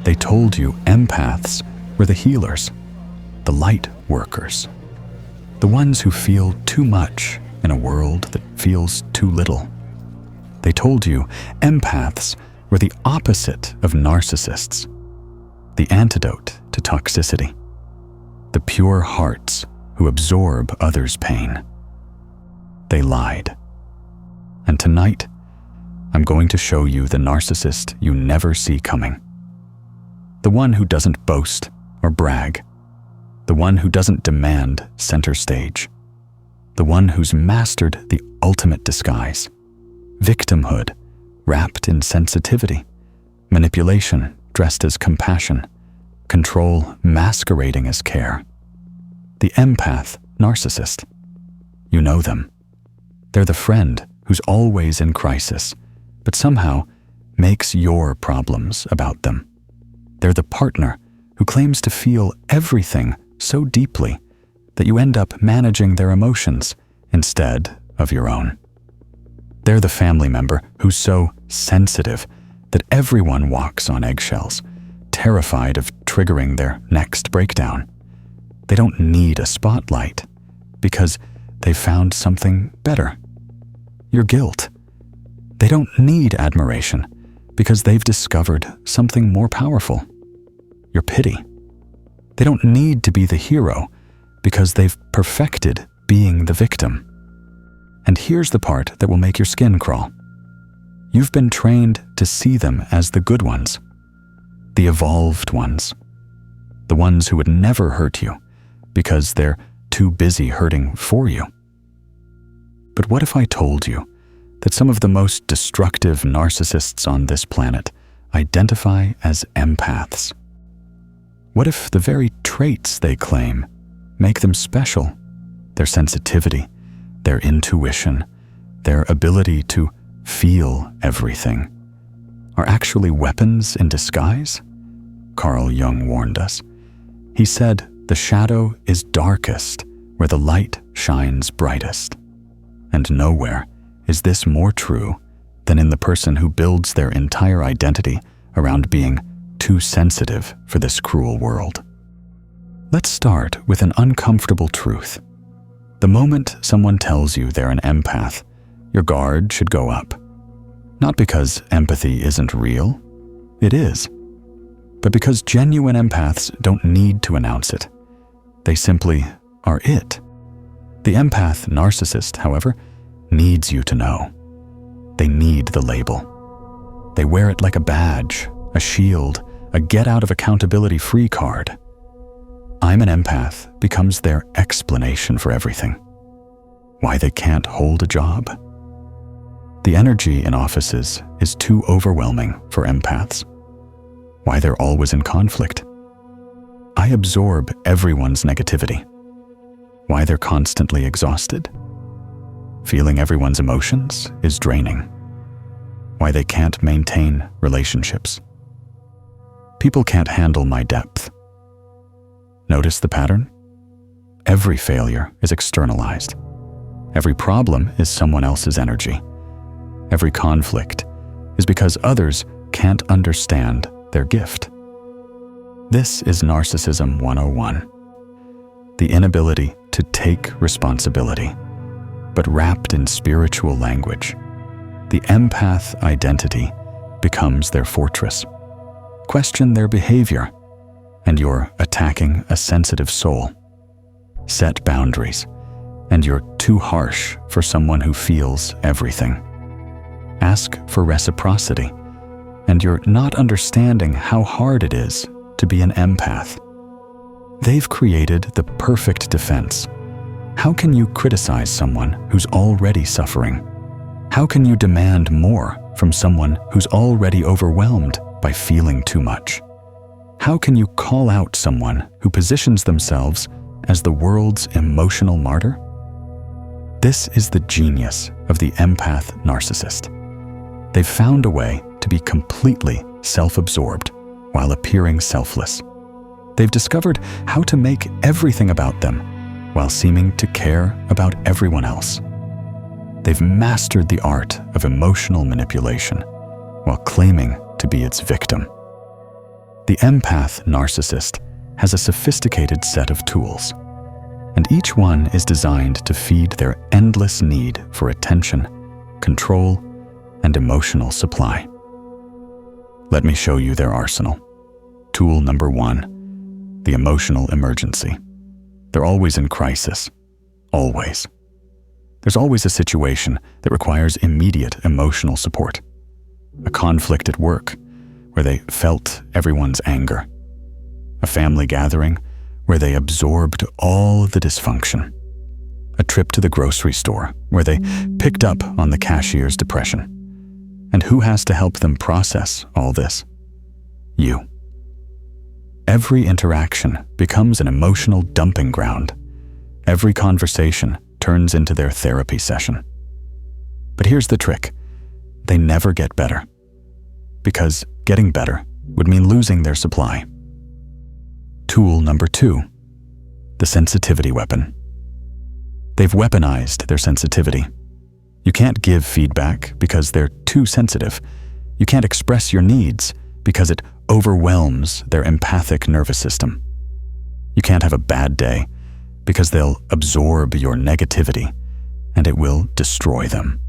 They told you empaths were the healers, the light workers, the ones who feel too much in a world that feels too little. They told you empaths were the opposite of narcissists, the antidote to toxicity, the pure hearts who absorb others' pain. They lied. And tonight, I'm going to show you the narcissist you never see coming. The one who doesn't boast or brag. The one who doesn't demand center stage. The one who's mastered the ultimate disguise. Victimhood wrapped in sensitivity. Manipulation dressed as compassion. Control masquerading as care. The empath narcissist. You know them. They're the friend who's always in crisis, but somehow makes your problems about them. They're the partner who claims to feel everything so deeply that you end up managing their emotions instead of your own. They're the family member who's so sensitive that everyone walks on eggshells, terrified of triggering their next breakdown. They don't need a spotlight because they've found something better. Your guilt. They don't need admiration because they've discovered something more powerful. Your pity. They don't need to be the hero because they've perfected being the victim. And here's the part that will make your skin crawl. You've been trained to see them as the good ones, the evolved ones, the ones who would never hurt you because they're too busy hurting for you. But what if I told you that some of the most destructive narcissists on this planet identify as empaths? What if the very traits they claim make them special, their sensitivity, their intuition, their ability to feel everything, are actually weapons in disguise? Carl Jung warned us. He said, "The shadow is darkest where the light shines brightest." And nowhere is this more true than in the person who builds their entire identity around being too sensitive for this cruel world. Let's start with an uncomfortable truth. The moment someone tells you they're an empath, your guard should go up. Not because empathy isn't real, it is, but because genuine empaths don't need to announce it. They simply are it. The empath narcissist, however, needs you to know. They need the label. They wear it like a badge, a shield, a get-out-of-accountability-free card. "I'm an empath" becomes their explanation for everything. Why they can't hold a job. The energy in offices is too overwhelming for empaths. Why they're always in conflict. I absorb everyone's negativity. Why they're constantly exhausted. Feeling everyone's emotions is draining. Why they can't maintain relationships. People can't handle my depth. Notice the pattern? Every failure is externalized. Every problem is someone else's energy. Every conflict is because others can't understand their gift. This is Narcissism 101. The inability to take responsibility, but wrapped in spiritual language. The empath identity becomes their fortress. Question their behavior, and you're attacking a sensitive soul. Set boundaries, and you're too harsh for someone who feels everything. Ask for reciprocity, and you're not understanding how hard it is to be an empath. They've created the perfect defense. How can you criticize someone who's already suffering? How can you demand more from someone who's already overwhelmed by feeling too much? How can you call out someone who positions themselves as the world's emotional martyr? This is the genius of the empath narcissist. They've found a way to be completely self-absorbed while appearing selfless. They've discovered how to make everything about them while seeming to care about everyone else. They've mastered the art of emotional manipulation while claiming to be its victim. The empath narcissist has a sophisticated set of tools, and each one is designed to feed their endless need for attention, control, and emotional supply. Let me show you their arsenal. Tool number 1, the emotional emergency. They're always in crisis. Always. There's always a situation that requires immediate emotional support. A conflict at work, where they felt everyone's anger. A family gathering, where they absorbed all the dysfunction. A trip to the grocery store, where they picked up on the cashier's depression. And who has to help them process all this? You. Every interaction becomes an emotional dumping ground. Every conversation turns into their therapy session. But here's the trick. They never get better. Because getting better would mean losing their supply. Tool number 2, the sensitivity weapon. They've weaponized their sensitivity. You can't give feedback because they're too sensitive. You can't express your needs because it overwhelms their empathic nervous system. You can't have a bad day because they'll absorb your negativity and it will destroy them.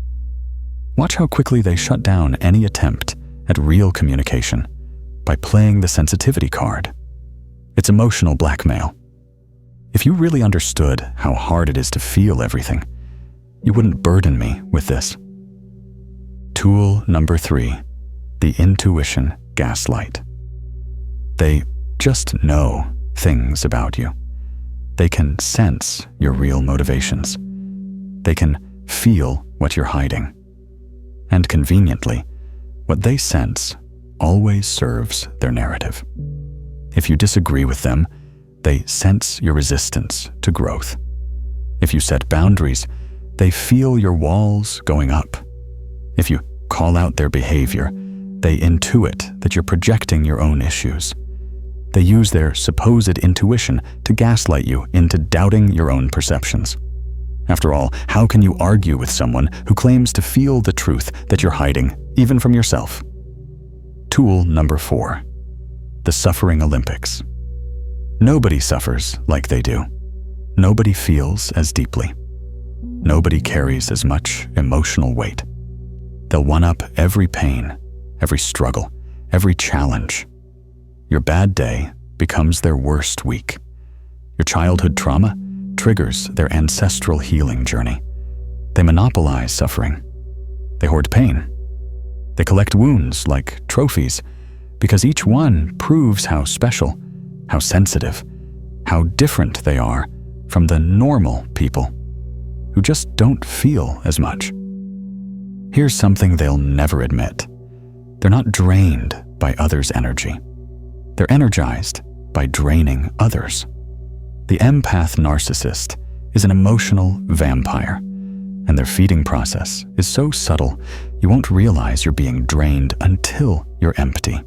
Watch how quickly they shut down any attempt at real communication by playing the sensitivity card. It's emotional blackmail. If you really understood how hard it is to feel everything, you wouldn't burden me with this. Tool number 3, the intuition gaslight. They just know things about you. They can sense your real motivations. They can feel what you're hiding. And conveniently, what they sense always serves their narrative. If you disagree with them, they sense your resistance to growth. If you set boundaries, they feel your walls going up. If you call out their behavior, they intuit that you're projecting your own issues. They use their supposed intuition to gaslight you into doubting your own perceptions. After all, how can you argue with someone who claims to feel the truth that you're hiding, even from yourself? Tool number 4, the suffering Olympics. Nobody suffers like they do. Nobody feels as deeply. Nobody carries as much emotional weight. They'll one-up every pain, every struggle, every challenge. Your bad day becomes their worst week. Your childhood trauma triggers their ancestral healing journey. They monopolize suffering. They hoard pain. They collect wounds like trophies because each one proves how special, how sensitive, how different they are from the normal people who just don't feel as much. Here's something they'll never admit. They're not drained by others' energy. They're energized by draining others. The empath narcissist is an emotional vampire, and their feeding process is so subtle you won't realize you're being drained until you're empty.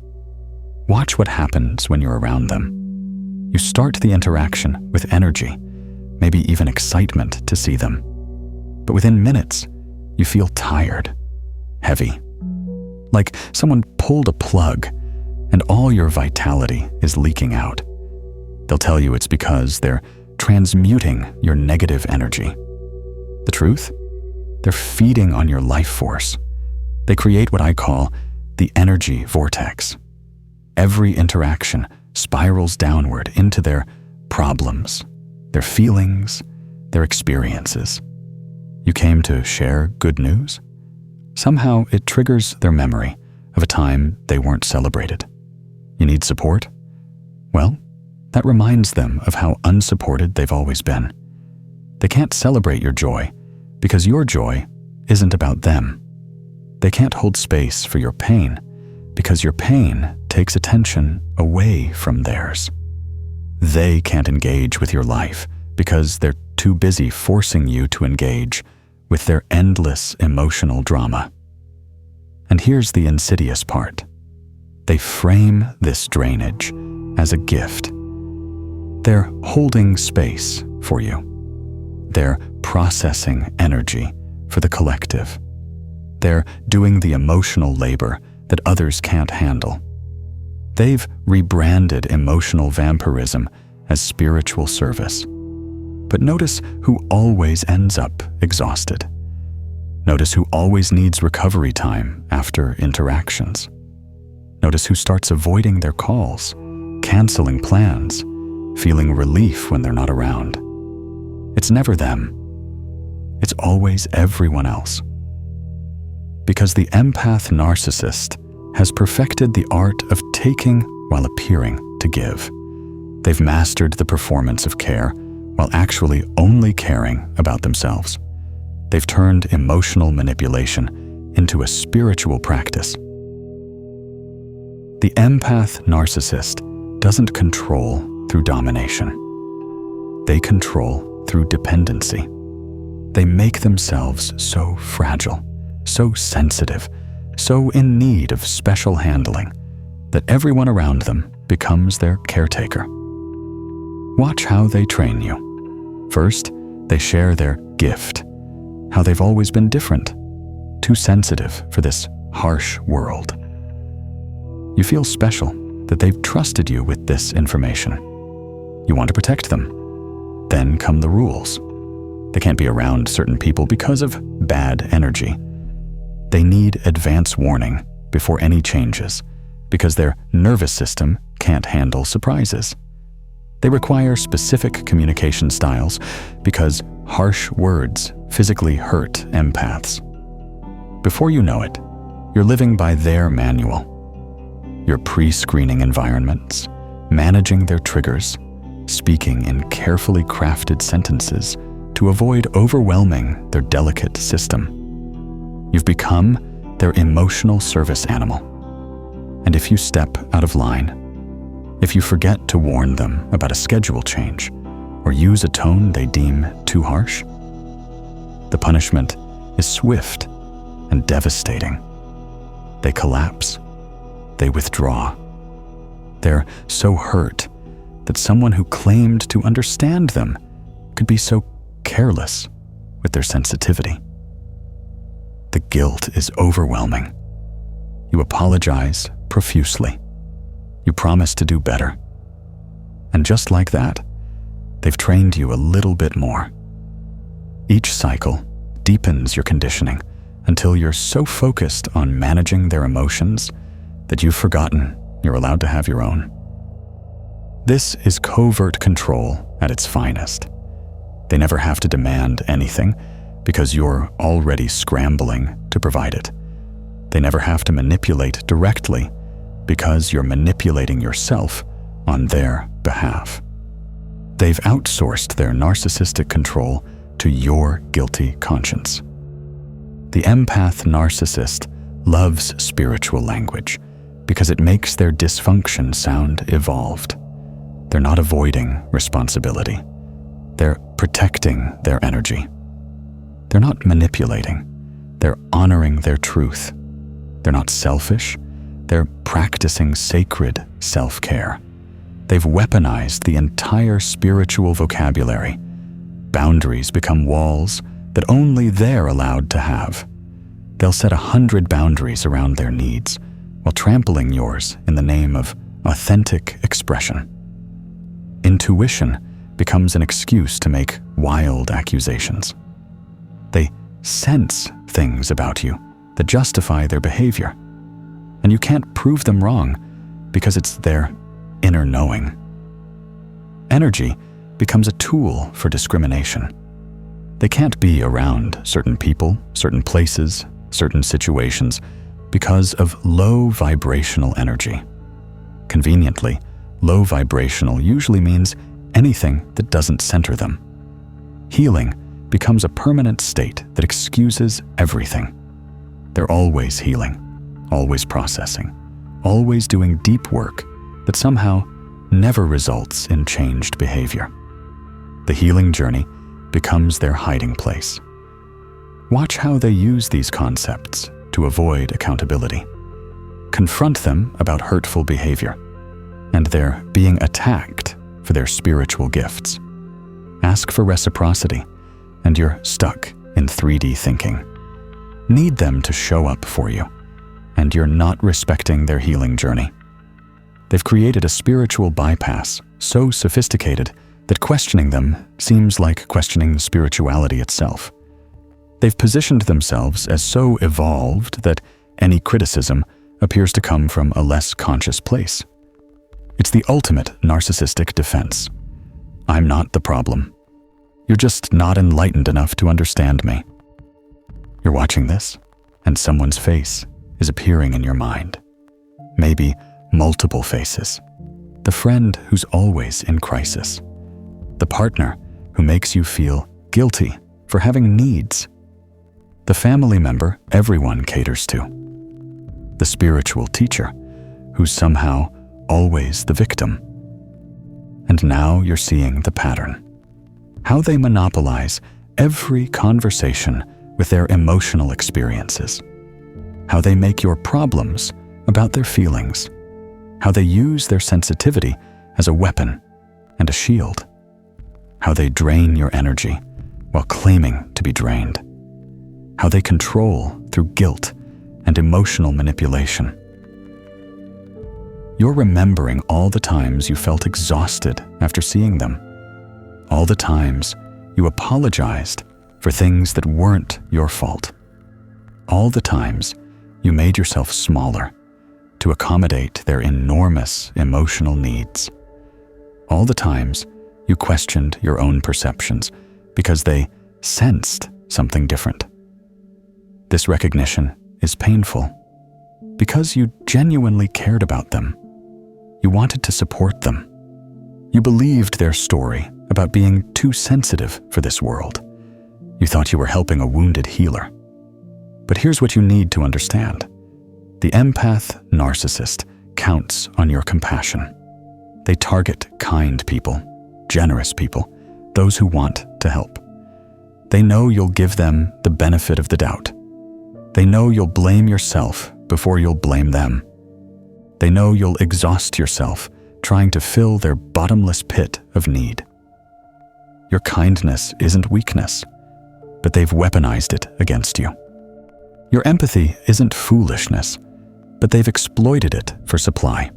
Watch what happens when you're around them. You start the interaction with energy, maybe even excitement to see them. But within minutes, you feel tired, heavy, like someone pulled a plug and all your vitality is leaking out. They'll tell you it's because they're transmuting your negative energy. The truth? They're feeding on your life force. They create what I call the energy vortex. Every interaction spirals downward into their problems, their feelings, their experiences. You came to share good news? Somehow it triggers their memory of a time they weren't celebrated. You need support? Well, that reminds them of how unsupported they've always been. They can't celebrate your joy because your joy isn't about them. They can't hold space for your pain because your pain takes attention away from theirs. They can't engage with your life because they're too busy forcing you to engage with their endless emotional drama. And here's the insidious part. They frame this drainage as a gift. They're holding space for you. They're processing energy for the collective. They're doing the emotional labor that others can't handle. They've rebranded emotional vampirism as spiritual service. But notice who always ends up exhausted. Notice who always needs recovery time after interactions. Notice who starts avoiding their calls, canceling plans, feeling relief when they're not around. It's never them. It's always everyone else. Because the empath narcissist has perfected the art of taking while appearing to give. They've mastered the performance of care while actually only caring about themselves. They've turned emotional manipulation into a spiritual practice. The empath narcissist doesn't control through domination. They control through dependency. They make themselves so fragile, so sensitive, so in need of special handling that everyone around them becomes their caretaker. Watch how they train you. First, they share their gift, how they've always been different, too sensitive for this harsh world. You feel special that they've trusted you with this information. You want to protect them. Then come the rules. They can't be around certain people because of bad energy. They need advance warning before any changes because their nervous system can't handle surprises. They require specific communication styles because harsh words physically hurt empaths. Before you know it, you're living by their manual. You're pre-screening environments, managing their triggers, speaking in carefully crafted sentences to avoid overwhelming their delicate system. You've become their emotional service animal. And if you step out of line, if you forget to warn them about a schedule change or use a tone they deem too harsh, the punishment is swift and devastating. They collapse. They withdraw. They're so hurt that someone who claimed to understand them could be so careless with their sensitivity. The guilt is overwhelming. You apologize profusely. You promise to do better. And just like that, they've trained you a little bit more. Each cycle deepens your conditioning until you're so focused on managing their emotions that you've forgotten you're allowed to have your own. This is covert control at its finest. They never have to demand anything because you're already scrambling to provide it. They never have to manipulate directly because you're manipulating yourself on their behalf. They've outsourced their narcissistic control to your guilty conscience. The empath narcissist loves spiritual language because it makes their dysfunction sound evolved. They're not avoiding responsibility. They're protecting their energy. They're not manipulating. They're honoring their truth. They're not selfish. They're practicing sacred self-care. They've weaponized the entire spiritual vocabulary. Boundaries become walls that only they're allowed to have. They'll set 100 boundaries around their needs while trampling yours in the name of authentic expression. Intuition becomes an excuse to make wild accusations. They sense things about you that justify their behavior, and you can't prove them wrong because it's their inner knowing. Energy becomes a tool for discrimination. They can't be around certain people, certain places, certain situations because of low vibrational energy. Conveniently, low vibrational usually means anything that doesn't center them. Healing becomes a permanent state that excuses everything. They're always healing, always processing, always doing deep work that somehow never results in changed behavior. The healing journey becomes their hiding place. Watch how they use these concepts to avoid accountability. Confront them about hurtful behavior, and they're being attacked for their spiritual gifts. Ask for reciprocity, and you're stuck in 3D thinking. Need them to show up for you, and you're not respecting their healing journey. They've created a spiritual bypass so sophisticated that questioning them seems like questioning spirituality itself. They've positioned themselves as so evolved that any criticism appears to come from a less conscious place. It's the ultimate narcissistic defense. I'm not the problem. You're just not enlightened enough to understand me. You're watching this, and someone's face is appearing in your mind. Maybe multiple faces. The friend who's always in crisis. The partner who makes you feel guilty for having needs. The family member everyone caters to. The spiritual teacher who's somehow always the victim. And now you're seeing the pattern. How they monopolize every conversation with their emotional experiences. How they make your problems about their feelings. How they use their sensitivity as a weapon and a shield. How they drain your energy while claiming to be drained. How they control through guilt and emotional manipulation. You're remembering all the times you felt exhausted after seeing them. All the times you apologized for things that weren't your fault. All the times you made yourself smaller to accommodate their enormous emotional needs. All the times you questioned your own perceptions because they sensed something different. This recognition is painful because you genuinely cared about them. You wanted to support them. You believed their story about being too sensitive for this world. You thought you were helping a wounded healer. But here's what you need to understand. The empath narcissist counts on your compassion. They target kind people, generous people, those who want to help. They know you'll give them the benefit of the doubt. They know you'll blame yourself before you'll blame them. They know you'll exhaust yourself trying to fill their bottomless pit of need. Your kindness isn't weakness, but they've weaponized it against you. Your empathy isn't foolishness, but they've exploited it for supply.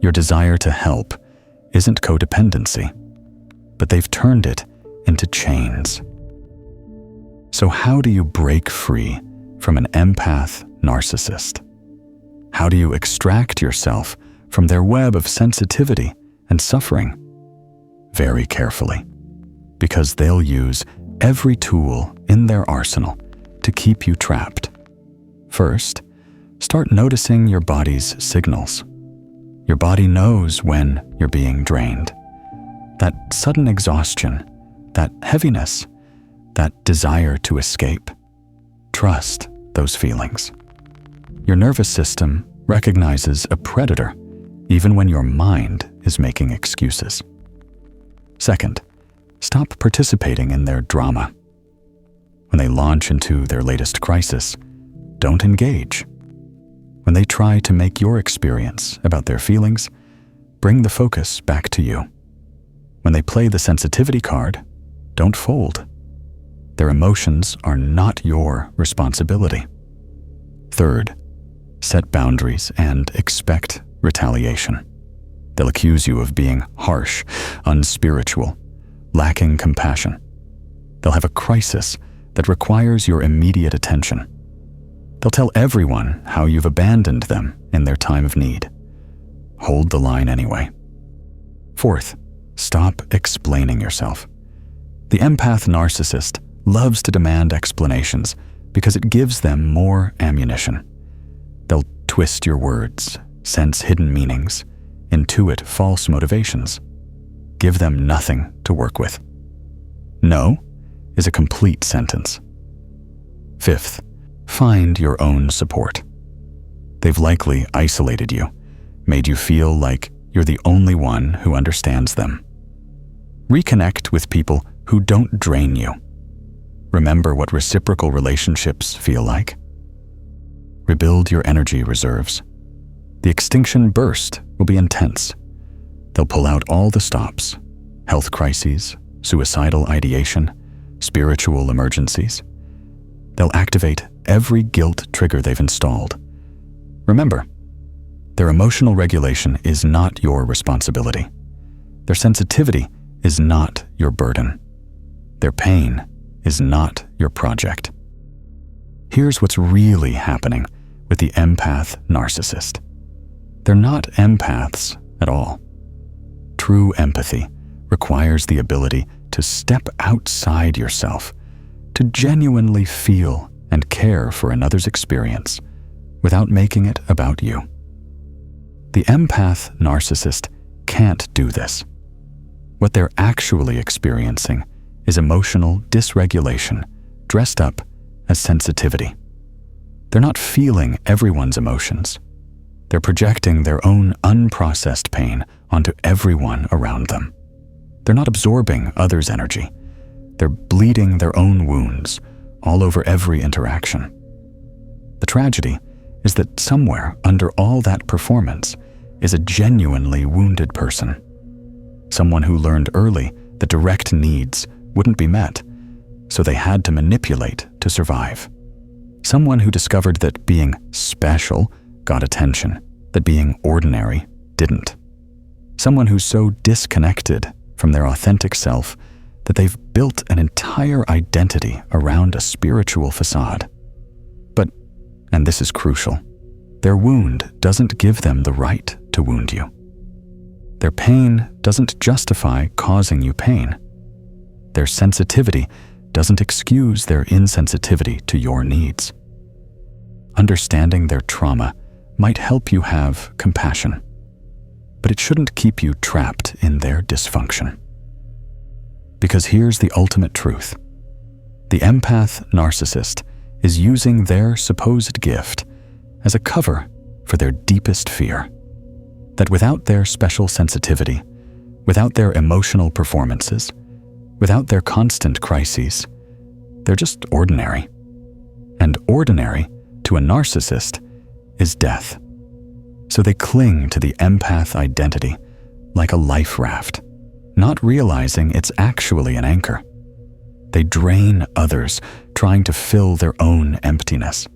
Your desire to help isn't codependency, but they've turned it into chains. So how do you break free from an empath narcissist? How do you extract yourself from their web of sensitivity and suffering? Very carefully, because they'll use every tool in their arsenal to keep you trapped. First, start noticing your body's signals. Your body knows when you're being drained. That sudden exhaustion, that heaviness, that desire to escape. Trust those feelings. Your nervous system recognizes a predator even when your mind is making excuses. Second, stop participating in their drama. When they launch into their latest crisis, don't engage. When they try to make your experience about their feelings, bring the focus back to you. When they play the sensitivity card, don't fold. Their emotions are not your responsibility. Third, set boundaries and expect retaliation. They'll accuse you of being harsh, unspiritual, lacking compassion. They'll have a crisis that requires your immediate attention. They'll tell everyone how you've abandoned them in their time of need. Hold the line anyway. Fourth, stop explaining yourself. The empath narcissist loves to demand explanations because it gives them more ammunition. They'll twist your words, sense hidden meanings, intuit false motivations. Give them nothing to work with. No is a complete sentence. Fifth, find your own support. They've likely isolated you, made you feel like you're the only one who understands them. Reconnect with people who don't drain you. Remember what reciprocal relationships feel like. Rebuild your energy reserves. The extinction burst will be intense. They'll pull out all the stops: health crises, suicidal ideation, spiritual emergencies. They'll activate every guilt trigger they've installed. Remember, Their emotional regulation is not your responsibility. Their sensitivity is not your burden. Their pain is not your project. Here's what's really happening with the empath narcissist. They're not empaths at all. True empathy requires the ability to step outside yourself, to genuinely feel and care for another's experience without making it about you. The empath narcissist can't do this. What they're actually experiencing is emotional dysregulation dressed up as sensitivity. They're not feeling everyone's emotions. They're projecting their own unprocessed pain onto everyone around them. They're not absorbing others' energy. They're bleeding their own wounds all over every interaction. The tragedy is that somewhere under all that performance is a genuinely wounded person. Someone who learned early that direct needs wouldn't be met, so they had to manipulate to survive. Someone who discovered that being special got attention, that being ordinary didn't. Someone who's so disconnected from their authentic self that they've built an entire identity around a spiritual facade. But, and this is crucial, their wound doesn't give them the right to wound you. Their pain doesn't justify causing you pain. Their sensitivity doesn't excuse their insensitivity to your needs. Understanding their trauma might help you have compassion, but it shouldn't keep you trapped in their dysfunction. Because here's the ultimate truth. The empath narcissist is using their supposed gift as a cover for their deepest fear. That without their special sensitivity, without their emotional performances, without their constant crises, they're just ordinary. And ordinary to a narcissist is death. So they cling to the empath identity like a life raft, not realizing it's actually an anchor. They drain others, trying to fill their own emptiness.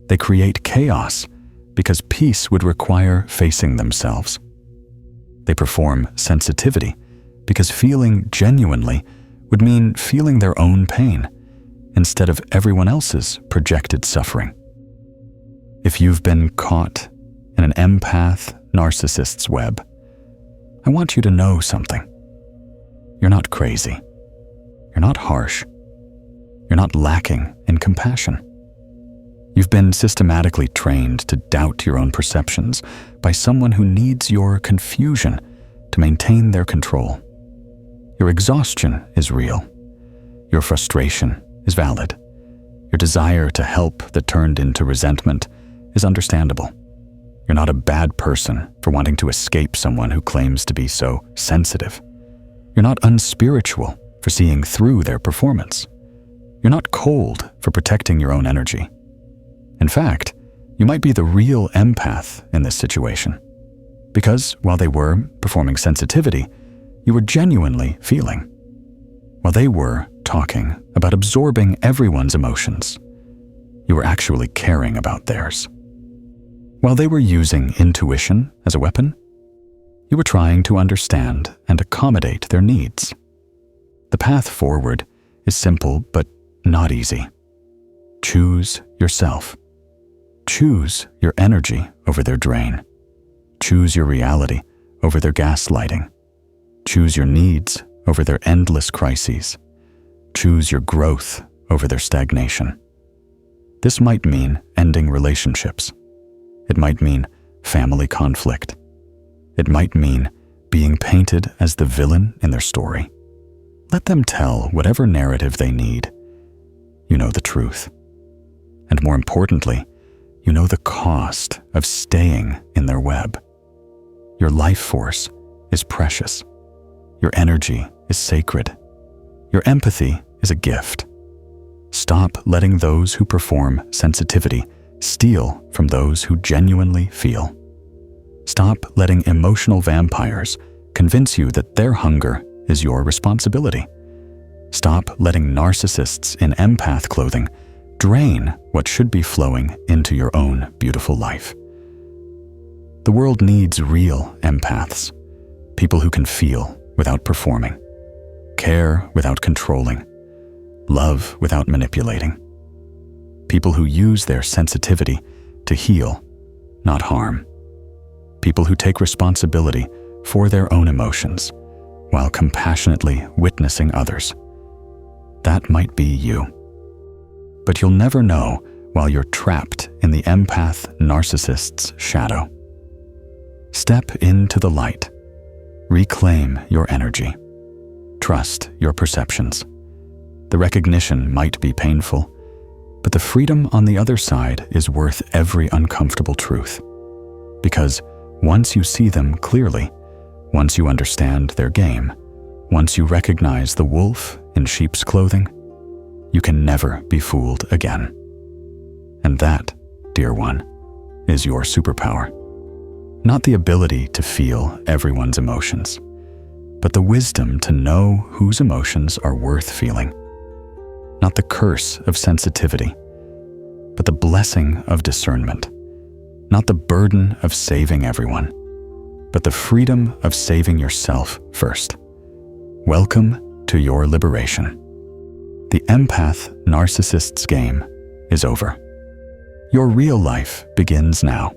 They create chaos because peace would require facing themselves. They perform sensitivity because feeling genuinely would mean feeling their own pain instead of everyone else's projected suffering. If you've been caught in an empath narcissist's web, I want you to know something. You're not crazy. You're not harsh. You're not lacking in compassion. You've been systematically trained to doubt your own perceptions by someone who needs your confusion to maintain their control. Your exhaustion is real. Your frustration is valid. Your desire to help that turned into resentment is understandable. You're not a bad person for wanting to escape someone who claims to be so sensitive. You're not unspiritual for seeing through their performance. You're not cold for protecting your own energy. In fact, you might be the real empath in this situation. Because while they were performing sensitivity, you were genuinely feeling. While they were talking about absorbing everyone's emotions, you were actually caring about theirs. While they were using intuition as a weapon, you were trying to understand and accommodate their needs. The path forward is simple but not easy. Choose yourself. Choose your energy over their drain. Choose your reality over their gaslighting. Choose your needs over their endless crises. Choose your growth over their stagnation. This might mean ending relationships. It might mean family conflict. It might mean being painted as the villain in their story. Let them tell whatever narrative they need. You know the truth. And more importantly, you know the cost of staying in their web. Your life force is precious. Your energy is sacred. Your empathy is a gift. Stop letting those who perform sensitivity steal from those who genuinely feel. Stop letting emotional vampires convince you that their hunger is your responsibility. Stop letting narcissists in empath clothing drain what should be flowing into your own beautiful life. The world needs real empaths, people who can feel without performing, care without controlling, love without manipulating. People who use their sensitivity to heal, not harm. People who take responsibility for their own emotions while compassionately witnessing others. That might be you. But you'll never know while you're trapped in the empath narcissist's shadow. Step into the light. Reclaim your energy. Trust your perceptions. The recognition might be painful, but the freedom on the other side is worth every uncomfortable truth. Because once you see them clearly, once you understand their game, once you recognize the wolf in sheep's clothing, you can never be fooled again. And that, dear one, is your superpower. Not the ability to feel everyone's emotions, but the wisdom to know whose emotions are worth feeling. Not the curse of sensitivity, but the blessing of discernment. Not the burden of saving everyone, but the freedom of saving yourself first. Welcome to your liberation. The empath narcissist's game is over. Your real life begins now.